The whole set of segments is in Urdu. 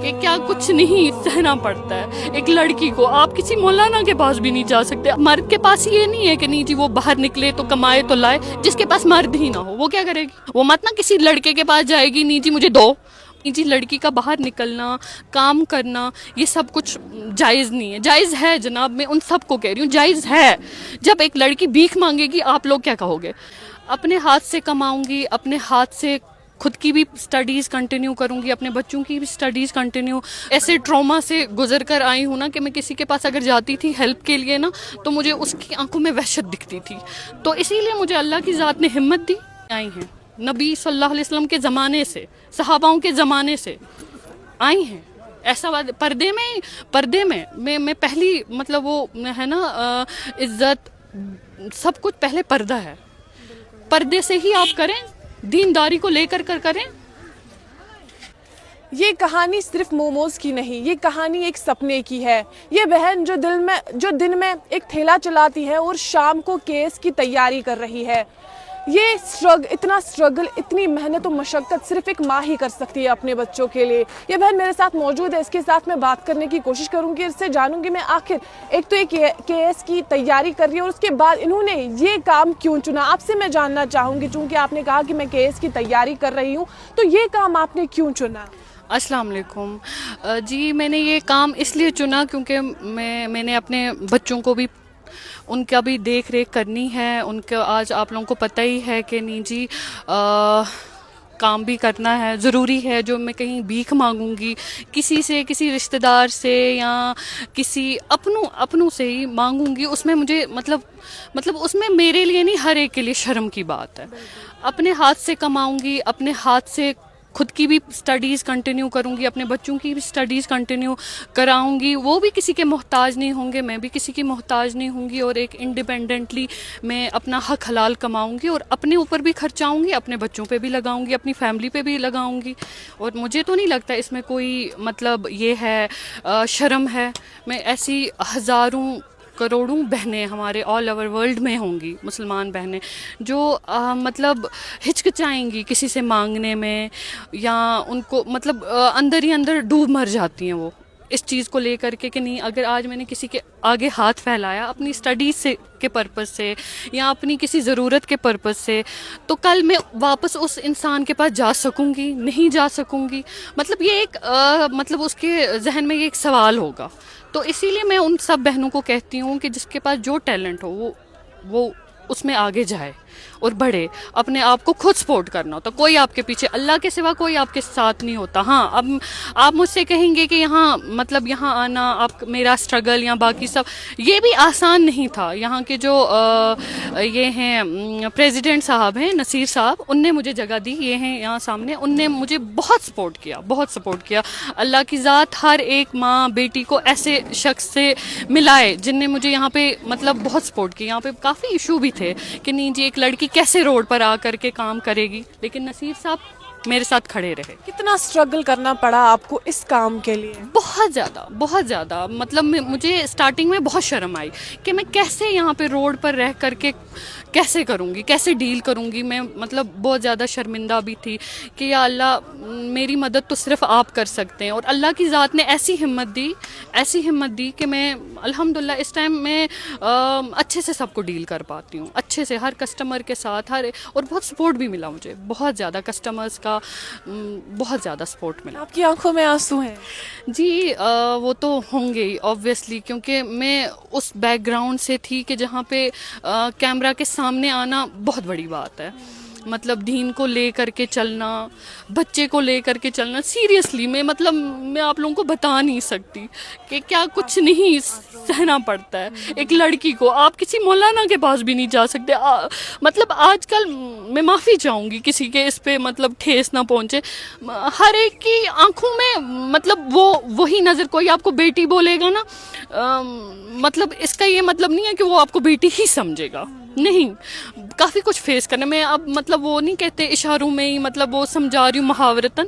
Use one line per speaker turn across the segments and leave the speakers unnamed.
کہ کیا کچھ نہیں سہنا پڑتا ہے ایک لڑکی کو. آپ کسی مولانا کے پاس بھی نہیں جا سکتے. مرد کے پاس یہ نہیں ہے کہ نہیں جی وہ باہر نکلے تو کمائے تو لائے. جس کے پاس مرد ہی نہ ہو وہ کیا کرے گی؟ وہ مت نہ کسی لڑکے کے پاس جائے گی نہیں جی مجھے دو. جی لڑکی کا باہر نکلنا کام کرنا یہ سب کچھ جائز نہیں ہے. جائز ہے جناب, میں ان سب کو کہہ رہی ہوں جائز ہے. جب ایک لڑکی بھیک مانگے گی آپ لوگ کیا کہو گے؟ اپنے ہاتھ سے کماؤں گی, اپنے ہاتھ سے خود کی بھی سٹڈیز کنٹینیو کروں گی, اپنے بچوں کی بھی سٹڈیز کنٹینیو. ایسے ٹراما سے گزر کر آئی ہوں نا کہ میں کسی کے پاس اگر جاتی تھی ہیلپ کے لیے نا تو مجھے اس کی آنکھوں میں وحشت دکھتی تھی. تو اسی لیے مجھے اللہ کی ذات نے ہمت دی. آئی ہیں نبی صلی اللہ علیہ وسلم کے زمانے سے, صحاباؤں کے زمانے سے آئی ہیں. ایسا پردے میں پہلی مطلب وہ ہے نا عزت سب کچھ پہلے پردہ ہے. پردے سے ہی آپ کریں, دینداری کو لے کر کریں.
یہ کہانی صرف موموز کی نہیں, یہ کہانی ایک سپنے کی ہے. یہ بہن جو دن میں ایک ٹھیلا چلاتی ہے اور شام کو کیس کی تیاری کر رہی ہے. یہ اتنا سٹرگل, اتنی محنت و مشقت صرف ایک ماں ہی کر سکتی ہے اپنے بچوں کے لیے. یہ بہن میرے ساتھ موجود ہے, اس کے ساتھ میں بات کرنے کی کوشش کروں گی, اس سے جانوں گی میں آخر ایک تو یہ کیس کی تیاری کر رہی ہے اور اس کے بعد انہوں نے یہ کام کیوں چنا. آپ سے میں جاننا چاہوں گی چونکہ آپ نے کہا کہ میں کیس کی تیاری کر رہی ہوں, تو یہ کام آپ نے کیوں چنا؟
السلام علیکم. جی میں نے یہ کام اس لیے چنا کیونکہ میں نے اپنے بچوں کو بھی ان کا بھی دیکھ ریکھ کرنی ہے. ان کا آج آپ لوگوں کو پتہ ہی ہے کہ نہیں جی کام بھی کرنا ہے, ضروری ہے. جو میں کہیں بھیک مانگوں گی کسی سے, کسی رشتہ دار سے یا کسی اپنوں سے ہی مانگوں گی, اس میں مجھے مطلب اس میں میرے لیے نہیں ہر ایک کے لیے شرم کی بات ہے. اپنے ہاتھ سے کماؤں گی, اپنے ہاتھ سے خود کی بھی سٹڈیز کنٹینیو کروں گی, اپنے بچوں کی بھی سٹڈیز کنٹینیو کراؤں گی. وہ بھی کسی کے محتاج نہیں ہوں گے, میں بھی کسی کی محتاج نہیں ہوں گی, اور ایک انڈیپینڈنٹلی میں اپنا حق حلال کماؤں گی اور اپنے اوپر بھی خرچاؤں گی, اپنے بچوں پہ بھی لگاؤں گی, اپنی فیملی پہ بھی لگاؤں گی. اور مجھے تو نہیں لگتا اس میں کوئی مطلب یہ ہے شرم ہے. میں ایسی ہزاروں کروڑوں بہنیں ہمارے آل اوور ورلڈ میں ہوں گی, مسلمان بہنیں جو مطلب ہچکچائیں گی کسی سے مانگنے میں, یا ان کو مطلب اندر ہی اندر ڈوب مر جاتی ہیں وہ اس چیز کو لے کر کے کہ نہیں اگر آج میں نے کسی کے آگے ہاتھ پھیلایا اپنی سٹڈیز سے کے پرپز سے یا اپنی کسی ضرورت کے پرپز سے, تو کل میں واپس اس انسان کے پاس جا سکوں گی, نہیں جا سکوں گی. مطلب یہ ایک مطلب اس کے ذہن میں یہ ایک سوال ہوگا. تو اسی لیے میں ان سب بہنوں کو کہتی ہوں کہ جس کے پاس جو ٹیلنٹ ہو وہ اس میں آگے جائے اور بڑھے. اپنے آپ کو خود سپورٹ کرنا ہوتا, کوئی آپ کے پیچھے, اللہ کے سوا کوئی آپ کے ساتھ نہیں ہوتا. ہاں اب آپ مجھ سے کہیں گے کہ یہاں آنا آپ میرا سٹرگل یا باقی سب یہ بھی آسان نہیں تھا. یہاں کے جو یہ ہیں پریزیڈنٹ صاحب ہیں نصیر صاحب, ان نے مجھے جگہ دی, یہ ہیں یہاں سامنے, ان نے مجھے بہت سپورٹ کیا. اللہ کی ذات ہر ایک ماں بیٹی کو ایسے شخص سے ملائے جن نے مجھے یہاں پہ مطلب بہت سپورٹ کیا. یہاں پہ کافی ایشو بھی تھے کہ نہیں جی ایک لڑکی کیسے روڈ پر آ کر کے کام کرے گی, لیکن نصیر صاحب میرے ساتھ کھڑے رہے.
کتنا سٹرگل کرنا پڑا آپ کو اس کام کے لیے؟
بہت زیادہ مطلب مجھے اسٹارٹنگ میں بہت شرم آئی کہ میں کیسے یہاں پہ روڈ پر رہ کر کے کیسے کروں گی, کیسے ڈیل کروں گی. میں مطلب بہت زیادہ شرمندہ بھی تھی کہ یا اللہ میری مدد تو صرف آپ کر سکتے ہیں. اور اللہ کی ذات نے ایسی ہمت دی کہ میں الحمدللہ اس ٹائم میں اچھے سے سب کو ڈیل کر پاتی ہوں, اچھے سے ہر کسٹمر کے ساتھ اور بہت سپورٹ بھی ملا مجھے, بہت زیادہ کسٹمرز کا بہت زیادہ سپورٹ ملا.
آپ کی آنکھوں میں آنسو ہیں؟
جی وہ تو ہوں گے ہی آبویسلی, کیونکہ میں اس بیک گراؤنڈ سے تھی کہ جہاں پہ کیمرہ کے سامنے آنا بہت بڑی بات ہے. مطلب دین کو لے کر کے چلنا, بچے کو لے کر کے چلنا, سیریسلی میں آپ لوگوں کو بتا نہیں سکتی کہ کیا کچھ نہیں سہنا پڑتا ہے ایک لڑکی کو. آپ کسی مولانا کے پاس بھی نہیں جا سکتے. مطلب آج کل میں معافی چاہوں گی کسی کے اس پہ مطلب ٹھیس نہ پہنچے. ہر ایک کی آنکھوں میں مطلب وہی نظر, کوئی آپ کو بیٹی بولے گا نا, مطلب اس کا یہ مطلب نہیں ہے کہ وہ آپ کو بیٹی ہی سمجھے گا, نہیں. کافی کچھ فیس کرنا, میں اب مطلب وہ نہیں کہتے اشاروں میں ہی مطلب وہ سمجھا رہی ہوں محاورتاً,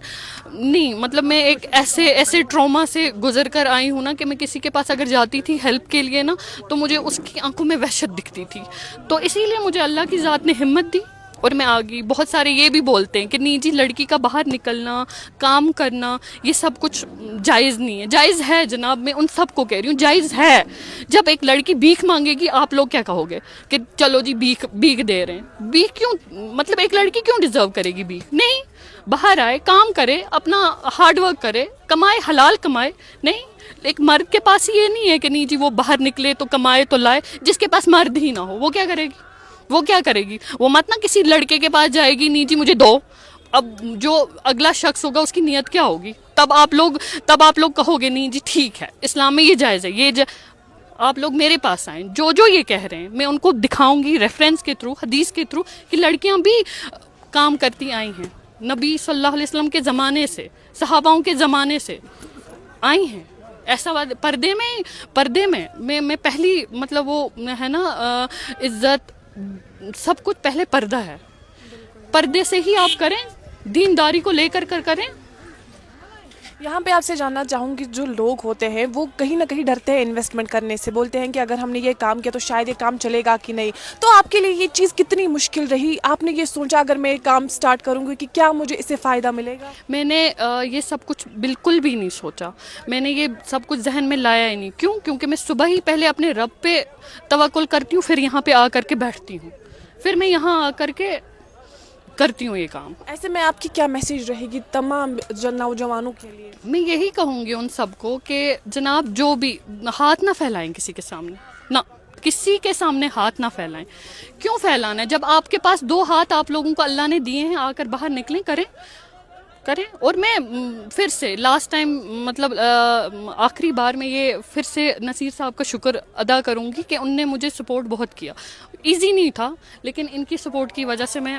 نہیں. مطلب میں ایک ایسے ٹراما سے گزر کر آئی ہوں نا کہ میں کسی کے پاس اگر جاتی تھی ہیلپ کے لیے نا تو مجھے اس کی آنکھوں میں وحشت دکھتی تھی. تو اسی لیے مجھے اللہ کی ذات نے ہمت دی اور میں آگے بہت سارے یہ بھی بولتے ہیں کہ نہیں جی لڑکی کا باہر نکلنا کام کرنا یہ سب کچھ جائز نہیں ہے. جائز ہے جناب, میں ان سب کو کہہ رہی ہوں جائز ہے. جب ایک لڑکی بھیک مانگے گی آپ لوگ کیا کہو گے کہ چلو جی بھیک دے رہے ہیں. بھیک کیوں, مطلب ایک لڑکی کیوں ڈیزرو کرے گی بھیک؟ نہیں, باہر آئے کام کرے اپنا ہارڈ ورک کرے کمائے حلال کمائے. نہیں, ایک مرد کے پاس یہ نہیں ہے کہ نہیں جی وہ باہر نکلے تو کمائے تو لائے. جس کے پاس مرد ہی نہ ہو وہ کیا کرے گی؟ وہ کیا کرے گی؟ وہ مت نہ کسی لڑکے کے پاس جائے گی نہیں جی مجھے دو. اب جو اگلا شخص ہوگا اس کی نیت کیا ہوگی؟ تب آپ لوگ کہو گے نہیں جی ٹھیک ہے اسلام میں یہ جائز ہے. آپ لوگ میرے پاس آئیں جو یہ کہہ رہے ہیں میں ان کو دکھاؤں گی ریفرنس کے تھرو, حدیث کے تھرو, کہ لڑکیاں بھی کام کرتی آئی ہیں. نبی صلی اللہ علیہ وسلم کے زمانے سے, صحاباؤں کے زمانے سے آئی ہیں. ایسا پردے میں پہلی مطلب وہ ہے نا عزت سب کچھ پہلے پردہ ہے. پردے سے ہی آپ کریں, دینداری کو لے کر کریں.
یہاں پہ آپ سے جاننا چاہوں گی جو لوگ ہوتے ہیں وہ کہیں نہ کہیں ڈرتے ہیں انویسٹمنٹ کرنے سے, بولتے ہیں کہ اگر ہم نے یہ کام کیا تو شاید یہ کام چلے گا کہ نہیں. تو آپ کے لیے یہ چیز کتنی مشکل رہی؟ آپ نے یہ سوچا اگر میں یہ کام سٹارٹ کروں گی کہ کیا مجھے اس سے فائدہ ملے گا؟
میں نے یہ سب کچھ بالکل بھی نہیں سوچا. میں نے یہ سب کچھ ذہن میں لایا ہی نہیں. کیوں؟ کیونکہ میں صبح ہی پہلے اپنے رب پہ توکل کرتی ہوں, پھر یہاں پہ آ کر کے بیٹھتی ہوں, پھر میں یہاں آ کر کے کرتی ہوں یہ کام.
ایسے میں آپ کی کیا میسیج رہے گی تمام نوجوانوں کے لیے؟
میں یہی کہوں گی ان سب کو کہ جناب جو بھی ہاتھ نہ پھیلائیں کسی کے سامنے, نہ کسی کے سامنے ہاتھ نہ پھیلائیں. کیوں پھیلانا ہے جب آپ کے پاس دو ہاتھ آپ لوگوں کو اللہ نے دیے ہیں؟ آ کر باہر نکلیں, کریں. اور میں پھر سے لاسٹ ٹائم مطلب آخری بار میں یہ پھر سے نصیر صاحب کا شکر ادا کروں گی کہ ان نے مجھے سپورٹ بہت کیا. ایزی نہیں تھا لیکن ان کی سپورٹ کی وجہ سے میں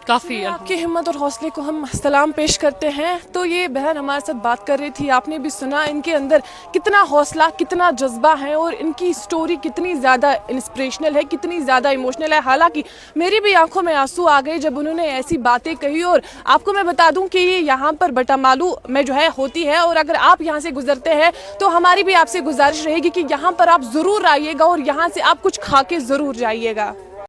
کافی.
آپ کی ہمت اور حوصلے کو ہم سلام پیش کرتے ہیں. تو یہ بہن ہمارے ساتھ بات کر رہی تھی, آپ نے بھی سنا ان کے اندر کتنا حوصلہ کتنا جذبہ ہے اور ان کی سٹوری کتنی زیادہ انسپریشنل ہے, کتنی زیادہ ایموشنل ہے. حالانکہ میری بھی آنکھوں میں آنسو آ گئے جب انہوں نے ایسی باتیں کہی. اور آپ کو میں بتا دوں کہ یہ یہاں پر بٹا مالو میں جو ہے ہوتی ہے, اور اگر آپ یہاں سے گزرتے ہیں تو ہماری بھی آپ سے گزارش رہے گی کہ یہاں پر آپ ضرور آئیے گا اور یہاں سے آپ کچھ کھا کے ضرور جائیے گا.